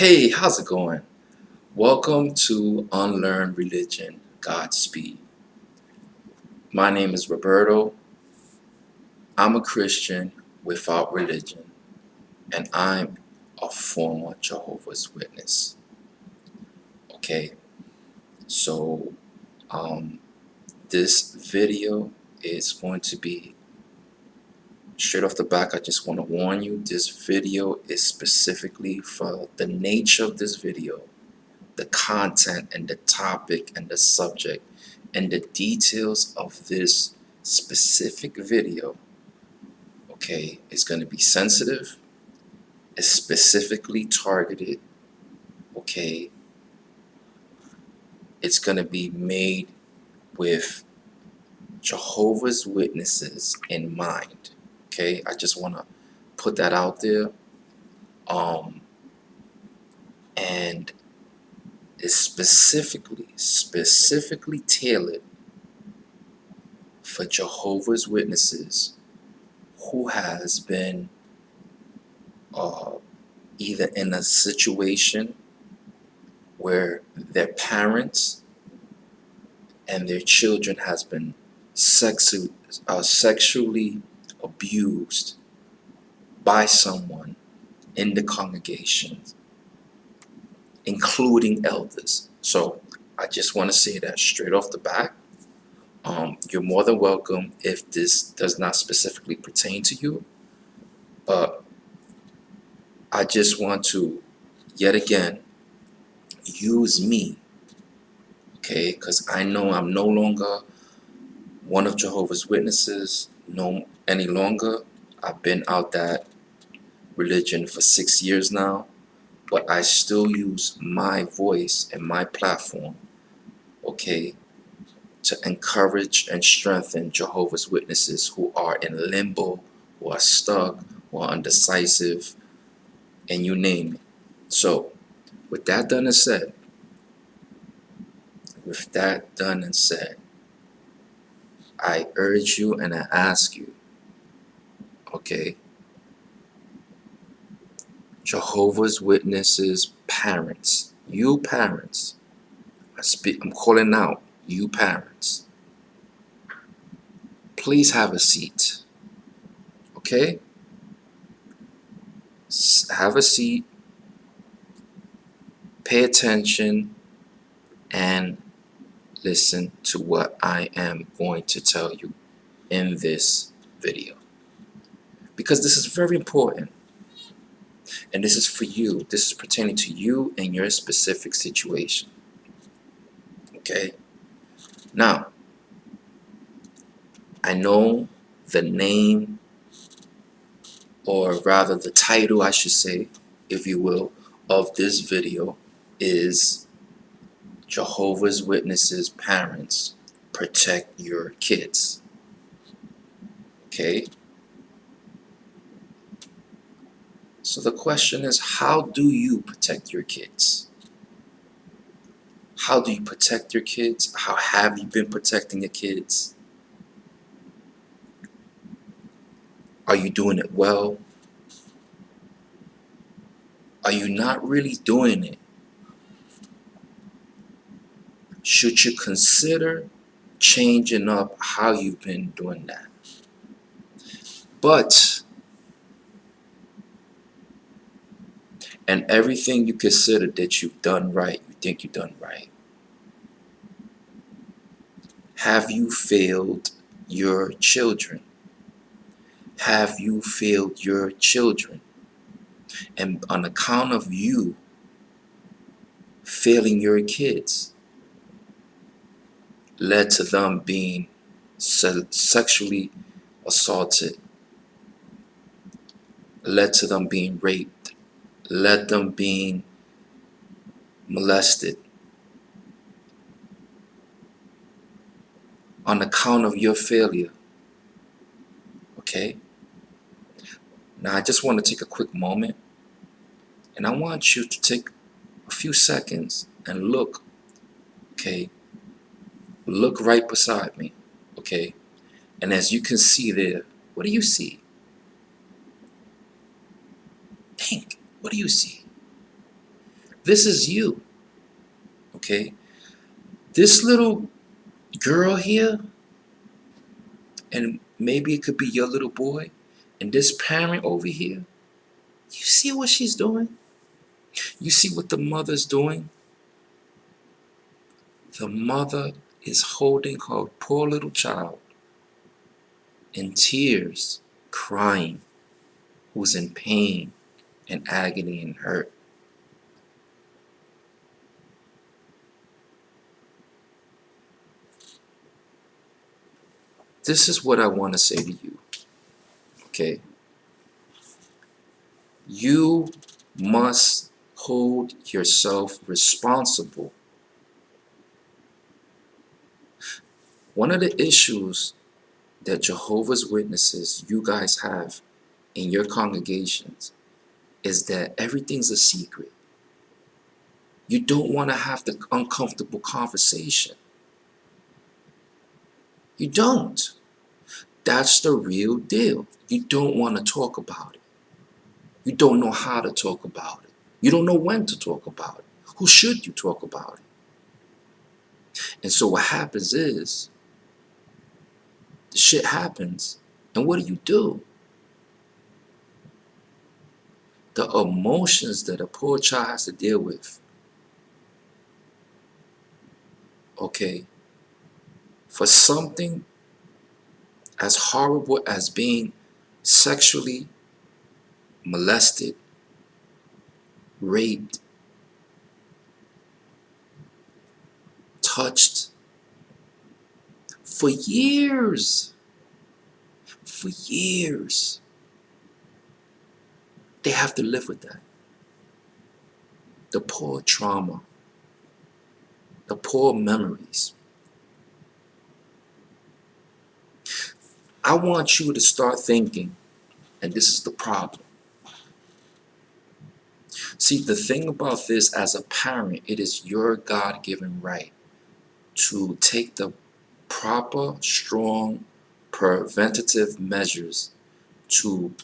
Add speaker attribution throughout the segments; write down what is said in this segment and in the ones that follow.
Speaker 1: Hey, how's it going? Welcome to Unlearn Religion, Godspeed. My name is Roberto. I'm a Christian without religion, and I'm a former Jehovah's Witness. Okay, so um, this video is going to be straight off the back. I just want to warn you, this video is specifically for the nature of this video, the content and the topic and the subject and the details of this specific video. Okay, it's going to be sensitive, it's specifically targeted. Okay, it's going to be made with Jehovah's Witnesses in mind. Okay, I just want to put that out there. And it's specifically tailored for Jehovah's Witnesses who has been uh, either in a situation where their parents and their children has been sexually abused by someone in the congregation, including elders. So I just want to say that straight off the bat. You're more than welcome if this does not specifically pertain to you, but I just want to yet again use me, okay, because I know I'm no longer one of Jehovah's Witnesses, no any longer. I've been out that religion for 6 years now, but I still use my voice and my platform, okay, to encourage and strengthen Jehovah's Witnesses who are in limbo, who are stuck, who are undecisive, and you name it. So, with that done and said, I urge you and I ask you, okay, Jehovah's Witnesses parents, you parents, I'm calling out you parents, please have a seat, okay? Have a seat, pay attention, and listen to what I am going to tell you in this video. Because this is very important. And this is for you. This is pertaining to you and your specific situation. Okay? Now, I know the name, or rather the title, I should say, if you will, of this video is Jehovah's Witnesses Parents Protect Your Kids. Okay? So the question is, how do you protect your kids? How do you protect your kids? How have you been protecting your kids? Are you doing it well? Are you not really doing it? Should you consider changing up how you've been doing that? But, and everything you consider that you've done right, you think you've done right, have you failed your children? Have you failed your children? And on account of you failing your kids, led to them being sexually assaulted, led to them being raped, led them being molested, on account of your failure. Okay? Now I just want to take a quick moment, and I want you to take a few seconds and look, okay? Look right beside me, okay? And as you can see there, what do you see? Think, what do you see? This is you, okay? This little girl here, and maybe it could be your little boy, and this parent over here, you see what she's doing? You see what the mother's doing? The mother is holding her poor little child in tears, crying, who's in pain and agony and hurt. This is what I want to say to you, okay? You must hold yourself responsible. One of the issues that Jehovah's Witnesses, you guys have in your congregations, is that everything's a secret. You don't want to have the uncomfortable conversation. You don't. That's the real deal. You don't want to talk about it. You don't know how to talk about it. You don't know when to talk about it. Who should you talk about it? And so what happens is, the shit happens, and what do? The emotions that a poor child has to deal with, okay, for something as horrible as being sexually molested, raped, touched for years, they have to live with that. The poor trauma, the poor memories. I want you to start thinking, and this is the problem. See, the thing about this, as a parent, it is your God-given right to take the proper, strong, preventative measures to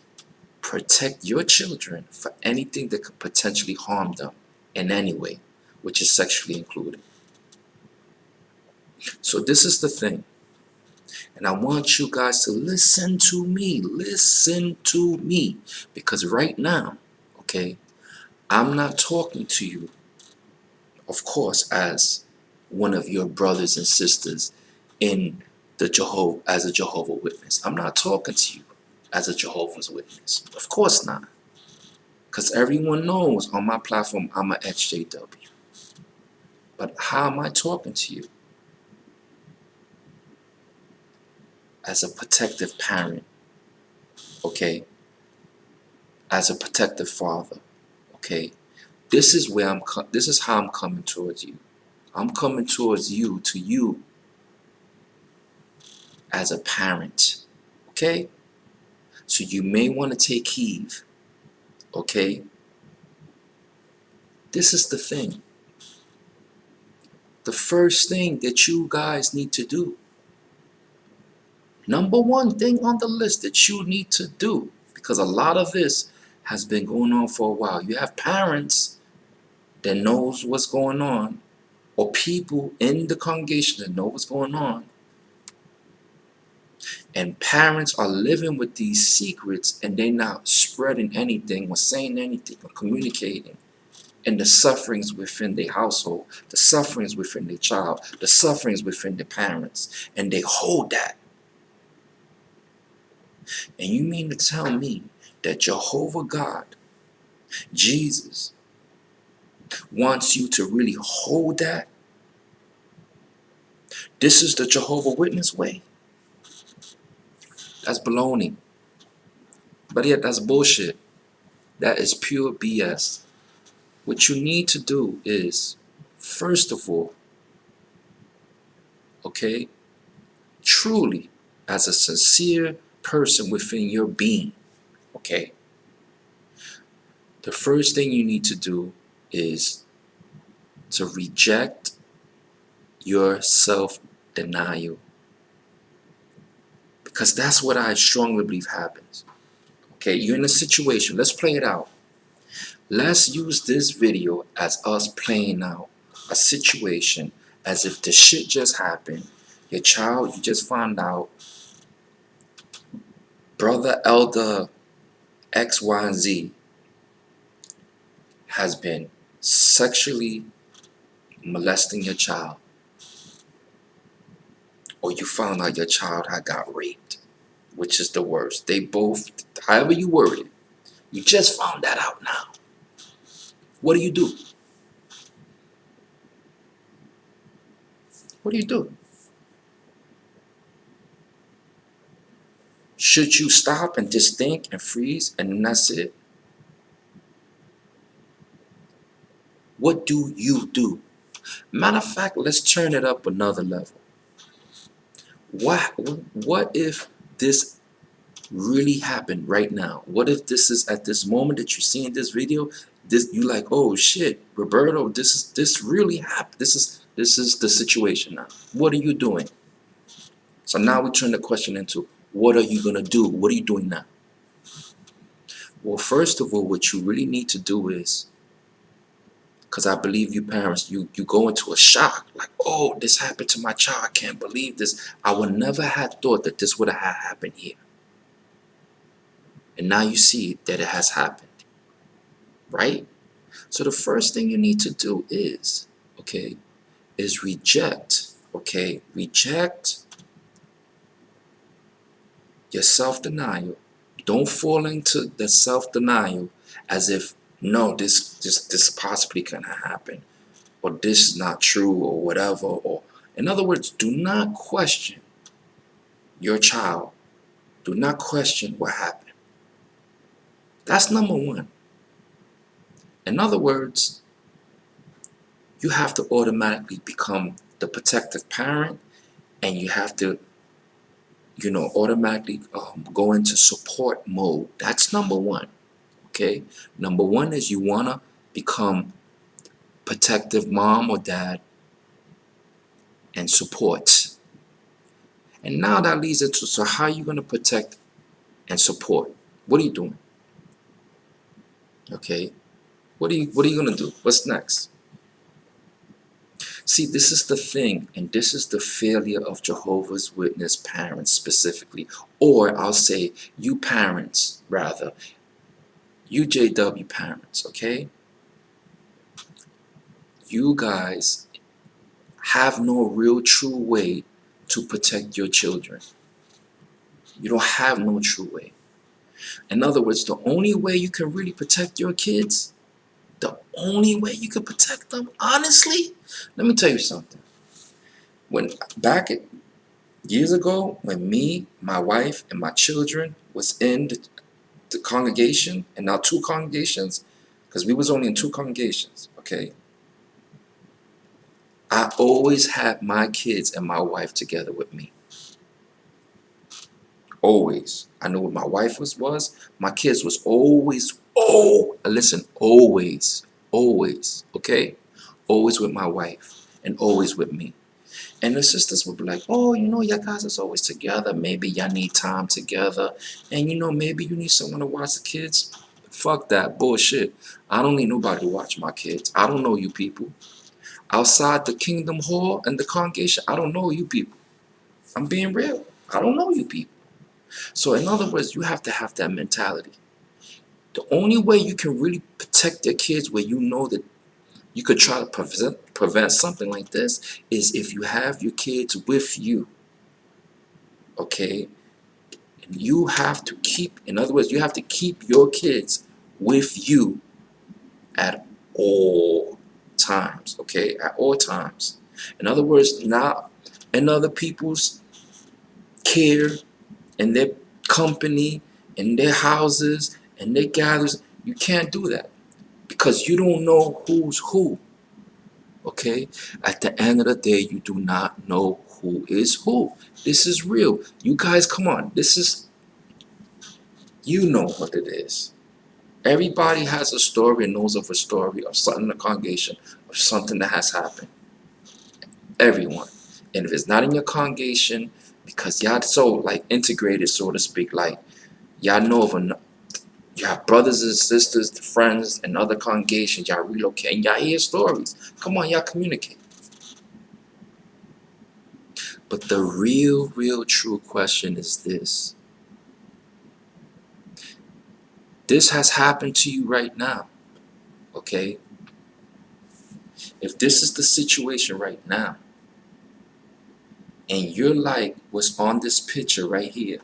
Speaker 1: protect your children for anything that could potentially harm them in any way, which is sexually included. So this is the thing, and I want you guys to listen to me, because right now, okay, I'm not talking to you, of course, as one of your brothers and sisters in the as a Jehovah Witness. I'm not talking to you as a Jehovah's Witness. Of course not. Because everyone knows on my platform I'm a XJW. But how am I talking to you? As a protective parent, okay? As a protective father, okay? This is where this is how I'm coming towards you. I'm coming towards you, to you as a parent, okay? So you may want to take heed, okay? This is the thing. The first thing that you guys need to do, number one thing on the list that you need to do, because a lot of this has been going on for a while. You have parents that knows what's going on, or people in the congregation that know what's going on, and parents are living with these secrets and they're not spreading anything or saying anything or communicating. And the sufferings within their household, the sufferings within their child, the sufferings within the parents, and they hold that. And you mean to tell me that Jehovah God, Jesus, wants you to really hold that? This is the Jehovah Witness way? That's baloney. But yet that's bullshit. That is pure BS. What you need to do is, first of all, okay, truly, as a sincere person within your being, okay, the first thing you need to do is to reject your self-denial, because that's what I strongly believe happens. Okay, you're in a situation, let's play it out. Let's use this video as us playing out a situation as if the shit just happened. Your child, you just found out, brother, elder, X, Y, and Z has been sexually molesting your child. Or you found out your child had got raped, which is the worst. They both, however you word it, you just found that out now. What do you do? What do you do? Should you stop and just think and freeze and that's it? What do you do? Matter of fact, let's turn it up another level. What if this really happened right now? What if this is at this moment that you're seeing this video, this you like, oh shit, Roberto, this really happened. This is the situation now. What are you doing? So now we turn the question into what are you gonna do? What are you doing now? Well, first of all, what you really need to do is, because I believe you parents, you go into a shock, like, oh, this happened to my child. I can't believe this. I would never have thought that this would have happened here. And now you see that it has happened, right? So the first thing you need to do is, okay, is reject, okay? Reject your self-denial. Don't fall into the self-denial as if, no, this possibly cannot happen, or this is not true, or whatever. Or in other words, do not question your child. Do not question what happened. That's number one. In other words, you have to automatically become the protective parent, and you have to, automatically go into support mode. That's number one. Okay. Number one is you want to become protective mom or dad and support. And now that leads into, so how are you going to protect and support? What are you doing? Okay. What are you going to do? What's next? See, this is the thing, and this is the failure of Jehovah's Witness parents specifically, or I'll say you parents, rather, UJW parents, okay? You guys have no real true way to protect your children. You don't have no true way. In other words, the only way you can really protect your kids, the only way you can protect them, honestly, let me tell you something. When back years ago, when me, my wife, and my children was in the congregation, and now two congregations, because we was only in two congregations, okay? I always had my kids and my wife together with me. Always. I knew what my wife was. My kids was always, always, okay? Always with my wife and always with me. And the sisters would be like, oh, your guys is always together. Maybe y'all need time together. And, maybe you need someone to watch the kids. Fuck that bullshit. I don't need nobody to watch my kids. I don't know you people. Outside the kingdom hall and the congregation, I don't know you people. I'm being real. I don't know you people. So in other words, you have to have that mentality. The only way you can really protect your kids, where you know that you could try to prevent something like this, is if you have your kids with you. Okay? And you have to keep, in other words, you have to keep your kids with you at all times. Okay? At all times. In other words, not in other people's care, in their company, in their houses, in their gatherings. You can't do that because you don't know who's who. Okay? At the end of the day, you do not know who is who. This is real. You guys, come on. You know what it is. Everybody has a story and knows of a story of something in the congregation, of something that has happened. Everyone. And if it's not in your congregation, because y'all so like integrated, so to speak, like y'all know of You have brothers and sisters, friends, and other congregations. Y'all relocate, and y'all hear stories. Come on, y'all communicate. But the real true question is this. This has happened to you right now, okay? If this is the situation right now, and you're like what's on this picture right here,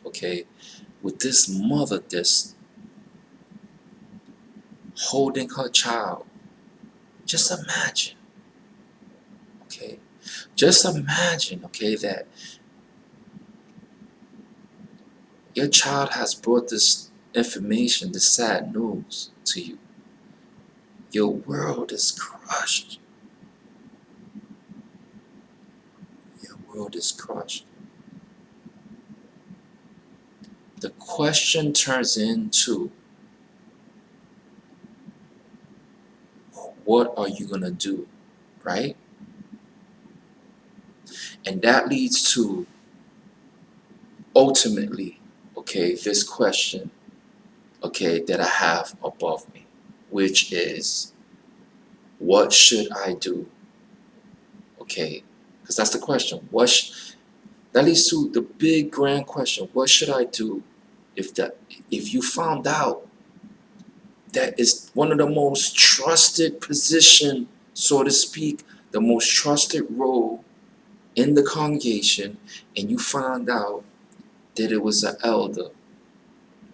Speaker 1: okay, with this mother that's holding her child, just imagine, okay? Just imagine, okay, that your child has brought this information, this sad news to you. Your world is crushed. Your world is crushed. The question turns into, what are you going to do, right? And that leads to, ultimately, okay, this question, okay, that I have above me, which is, what should I do? Okay, because that's the question. That leads to the big grand question. What should I do if you found out that is one of the most trusted position, so to speak, the most trusted role in the congregation, and you found out that it was an elder,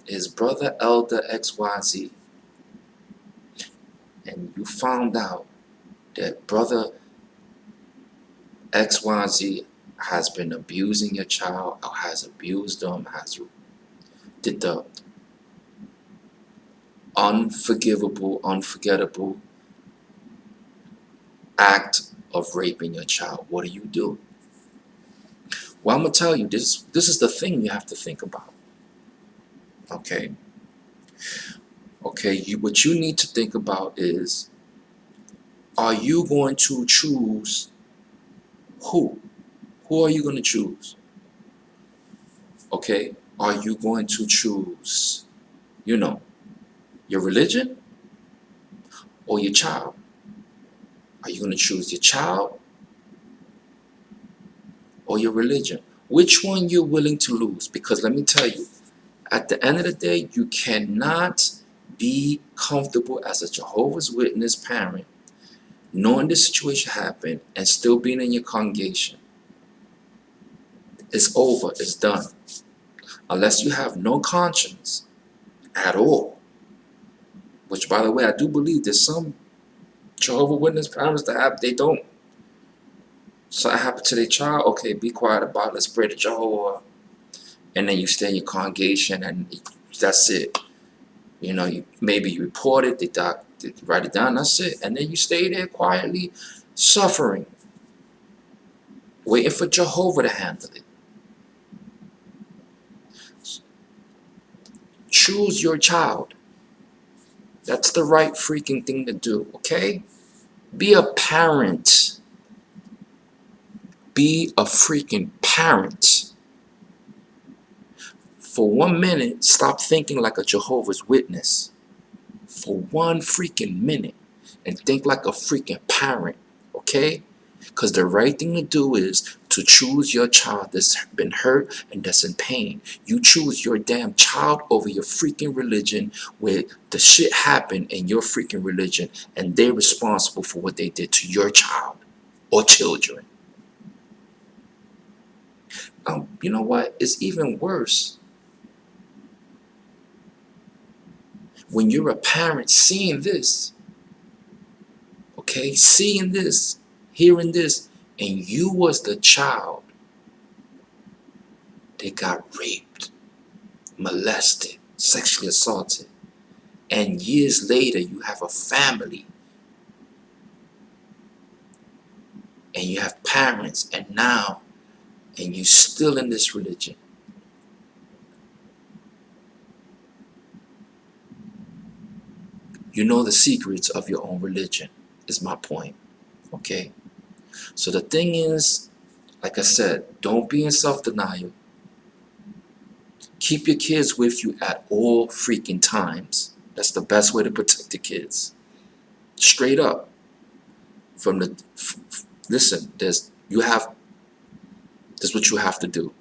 Speaker 1: his brother elder XYZ, and you found out that brother XYZ has been abusing your child, or has abused them, has did the unforgivable, unforgettable act of raping your child. What do you do? Well, I'm gonna tell you, this is the thing you have to think about. Okay? Okay, what you need to think about is, are you going to choose who? Who are you going to choose? Okay? Are you going to choose, your religion or your child? Are you going to choose your child or your religion? Which one you're willing to lose? Because let me tell you, at the end of the day, you cannot be comfortable as a Jehovah's Witness parent, knowing this situation happened and still being in your congregation. It's over. It's done. Unless you have no conscience at all. Which, by the way, I do believe there's some Jehovah's Witness parents that they don't. Something happened to their child. Okay, be quiet about it. Let's pray to Jehovah. And then you stay in your congregation and that's it. Maybe you report it, they write it down, that's it. And then you stay there quietly, suffering, waiting for Jehovah to handle it. Choose your child. That's the right freaking thing to do, okay? Be a parent. Be a freaking parent. For 1 minute, stop thinking like a Jehovah's Witness. For 1 freaking minute. And think like a freaking parent, okay? Because the right thing to do is to choose your child that's been hurt and that's in pain. You choose your damn child over your freaking religion, where the shit happened in your freaking religion and they're responsible for what they did to your child or children. You know what? It's even worse when you're a parent seeing this, okay? Seeing this, hearing this, and you was the child that got raped, molested, sexually assaulted, and years later you have a family and you have parents, and you still in this religion. You know the secrets of your own religion, is my point. Okay? So the thing is, like I said, don't be in self-denial. Keep your kids with you at all freaking times. That's the best way to protect the kids. Straight up. From the listen, this is what you have to do.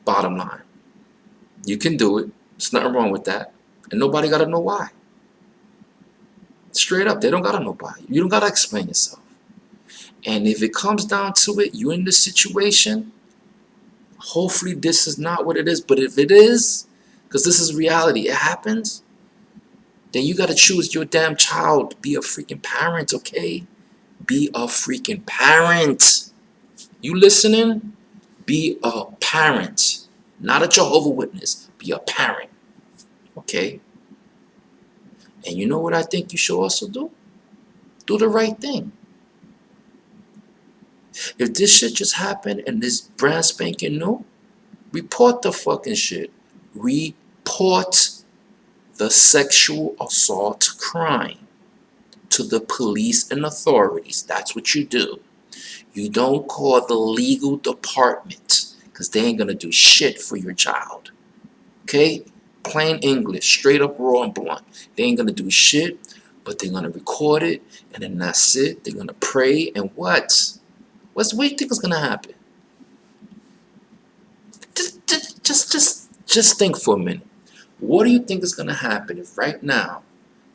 Speaker 1: Bottom line. You can do it. There's nothing wrong with that. And nobody gotta know why. Straight up, they don't gotta know why. You don't gotta explain yourself. And if it comes down to it, you're in this situation, hopefully this is not what it is, but if it is, because this is reality, it happens, then you gotta choose your damn child. Be a freaking parent, okay? Be a freaking parent. You listening? Be a parent. Not a Jehovah Witness. Be a parent, okay? And you know what I think you should also do? Do the right thing. If this shit just happened and this brand spanking new, report the fucking shit. Report the sexual assault crime to the police and authorities. That's what you do. You don't call the legal department because they ain't gonna do shit for your child. Okay? Plain English, straight up, raw and blunt. They ain't gonna do shit, but they're gonna record it, and then that's it. They're gonna pray, and what? What do you think is gonna happen? Just think for a minute. What do you think is gonna happen if right now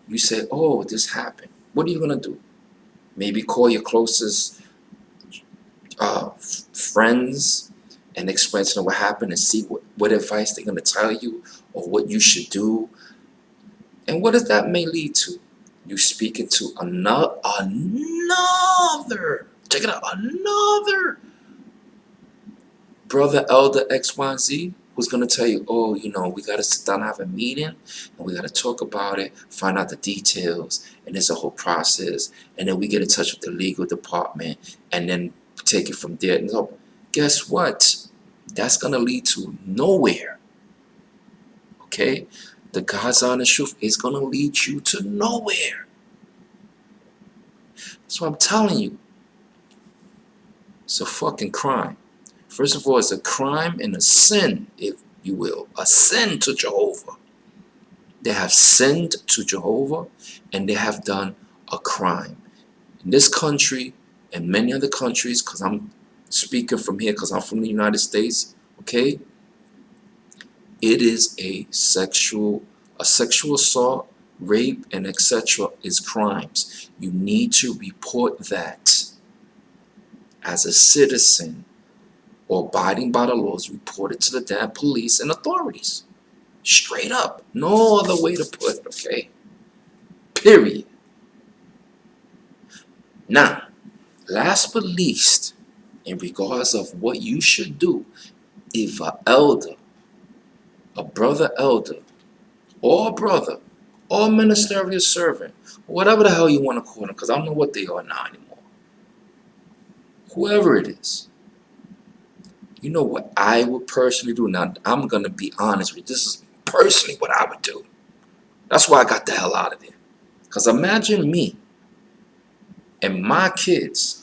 Speaker 1: you say, "Oh, this happened"? What are you gonna do? Maybe call your closest friends and explain to them what happened and see what advice they're gonna tell you or what you should do. And what does that may lead to? You speaking to another, check it out, another brother, elder, X, Y, and Z, who's going to tell you, oh, we got to sit down and have a meeting, and we got to talk about it, find out the details, and it's a whole process, and then we get in touch with the legal department, and then take it from there. No, guess what? That's going to lead to nowhere, okay? The God's honest truth is going to lead you to nowhere. That's what I'm telling you. It's a fucking crime. First of all, it's a crime and a sin, if you will. A sin to Jehovah. They have sinned to Jehovah, and they have done a crime. In this country and many other countries, because I'm speaking from here, because I'm from the United States, okay? It is a sexual assault, rape, and etc. is crimes. You need to report that as a citizen or abiding by the laws. Report it to the damn police and authorities. Straight up. No other way to put it, okay? Period. Now, last but least, in regards of what you should do, if an elder, a brother elder, or a brother, or ministerial servant, whatever the hell you want to call them, because I don't know what they are now anymore. Whoever it is, you know what I would personally do? Now, I'm going to be honest with you. This is personally what I would do. That's why I got the hell out of there. Because imagine me and my kids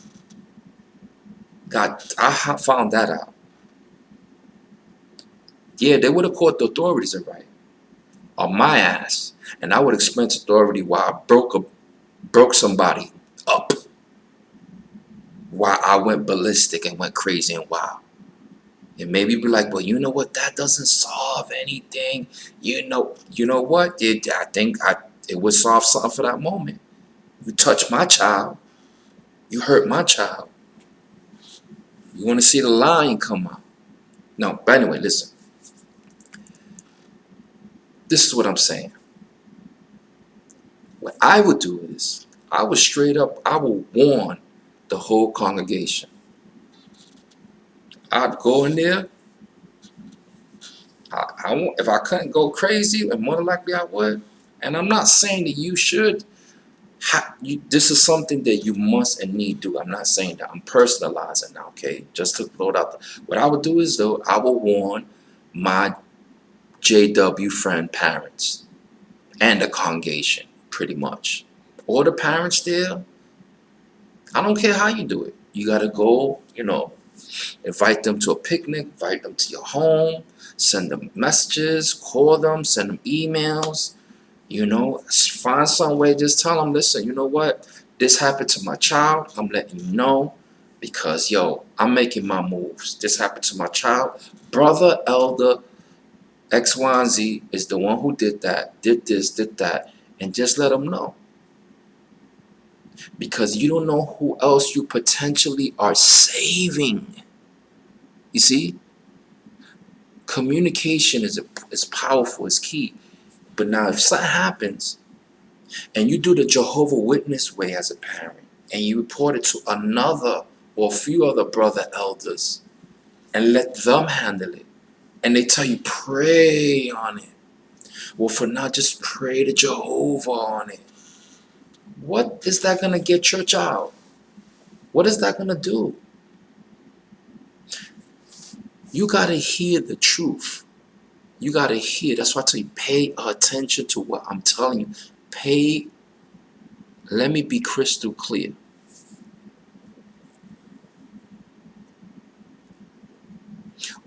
Speaker 1: I found that out. Yeah, they would have caught the authorities right on my ass. And I would explain to authority why I broke somebody up. Why I went ballistic and went crazy and wild. And maybe be like, well, you know what? That doesn't solve anything. You know what? I think it would solve something for that moment. You touch my child. You hurt my child. You want to see the lion come out. No, but anyway, listen. This is what I'm saying. What I would do is, I would warn the whole congregation. I'd go in there. I won't, if I couldn't go crazy, and more than likely I would. And I'm not saying that you should. This is something that you must and need do. I'm not saying that. I'm personalizing now, okay? Just to load out. What I would do is, though, I would warn my JW friend parents and the congregation, pretty much. Or the parents there. I don't care how you do it. You got to go, Invite them to a picnic, invite them to your home, send them messages, call them, send them emails. Find some way, just tell them, listen, you know what? This happened to my child. I'm letting you know because, I'm making my moves. This happened to my child. Brother, elder, X, Y, and Z is the one who did that, did this, did that, and just let them know. Because you don't know who else you potentially are saving. You see? Communication is powerful, it's key. But now if something happens and you do the Jehovah Witness way as a parent and you report it to another or a few other brother elders and let them handle it, and they tell you pray on it. Well, for now, just pray to Jehovah on it. What is that going to get your child? What is that going to do? You got to hear the truth. You got to hear. That's why I tell you, pay attention to what I'm telling you. Let me be crystal clear.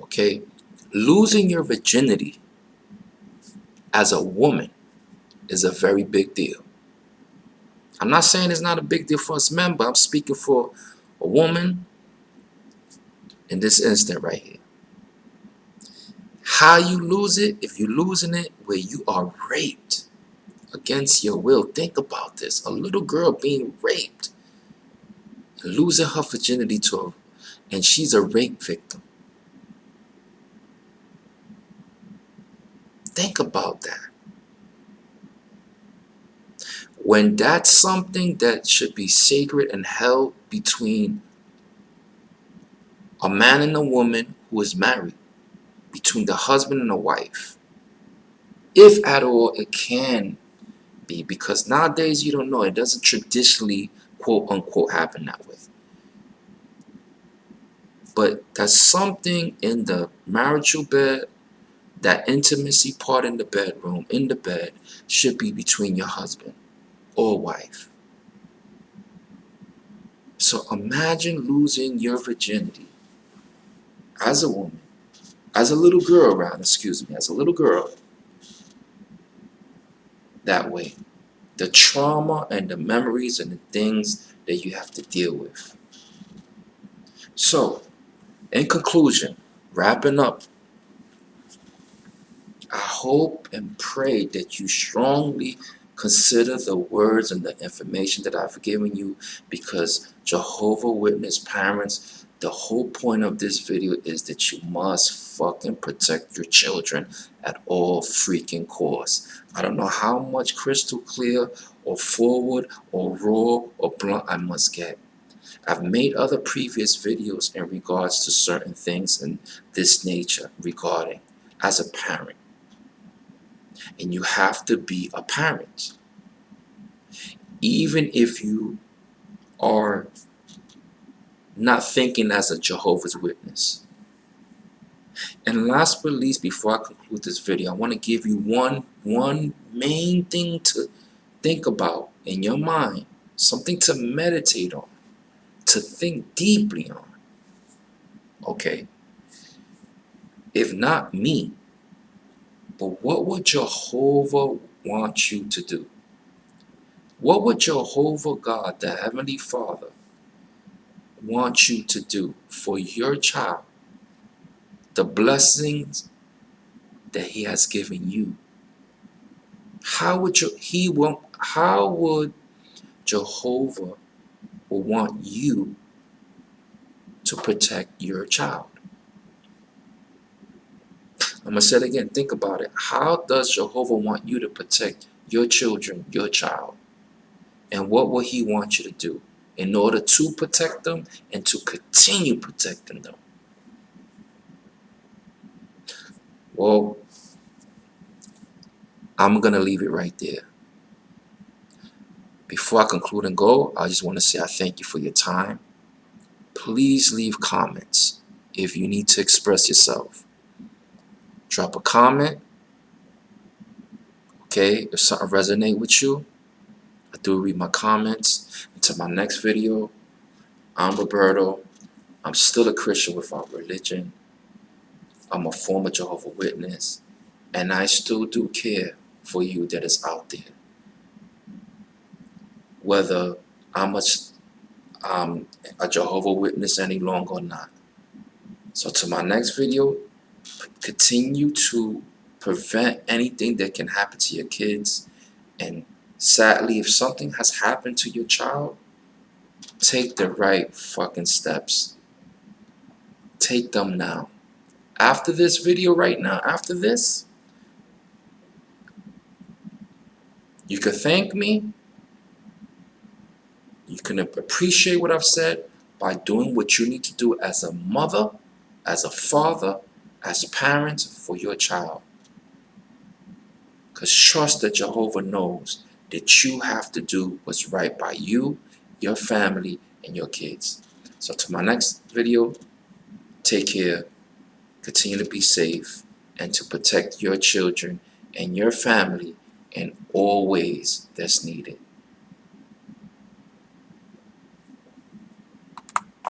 Speaker 1: Okay? Losing your virginity as a woman is a very big deal. I'm not saying it's not a big deal for us men, but I'm speaking for a woman in this instant right here. How you lose it, if you're losing it where you are raped against your will. Think about this. A little girl being raped and losing her virginity to her, and she's a rape victim. Think about that. When that's something that should be sacred and held between a man and a woman who is married, between the husband and the wife, if at all it can be, because nowadays you don't know, it doesn't traditionally quote unquote happen that way. But that's something in the marital bed, that intimacy part in the bedroom, in the bed, should be between your husband or wife. So imagine losing your virginity as a woman, as a little girl, as a little girl, that way. The trauma and the memories and the things that you have to deal with. So, in conclusion, wrapping up, I hope and pray that you strongly consider the words and the information that I've given you, because Jehovah Witness parents, the whole point of this video is that you must fucking protect your children at all freaking costs. I don't know how much crystal clear or forward or raw or blunt I must get. I've made other previous videos in regards to certain things in this nature regarding as a parent. And you have to be a parent. Even if you are not thinking as a Jehovah's Witness. And last but least, before I conclude this video, I want to give you one main thing to think about in your mind. Something to meditate on. To think deeply on. Okay? If not me, but what would Jehovah want you to do? What would Jehovah God, the Heavenly Father, want you to do for your child? The blessings that He has given you. How would Jehovah want you to protect your child? I'm going to say it again. Think about it. How does Jehovah want you to protect your children, your child? And what will He want you to do in order to protect them and to continue protecting them? Well, I'm going to leave it right there. Before I conclude and go, I just want to say I thank you for your time. Please leave comments if you need to express yourself. Drop a comment. Okay, if something resonates with you, I do read my comments. Until my next video, I'm Roberto. I'm still a Christian without religion. I'm a former Jehovah Witness, and I still do care for you that is out there. Whether I'm a Jehovah Witness any longer or not. So to my next video, continue to prevent anything that can happen to your kids. And sadly, if something has happened to your child, take the right fucking steps. Take them now. After this video right now, after this, you can thank me. You can appreciate what I've said by doing what you need to do as a mother, as a father, as parents for your child. Because trust that Jehovah knows that you have to do what's right by you, your family, and your kids. So to my next video, take care, continue to be safe, and to protect your children and your family in all ways that's needed.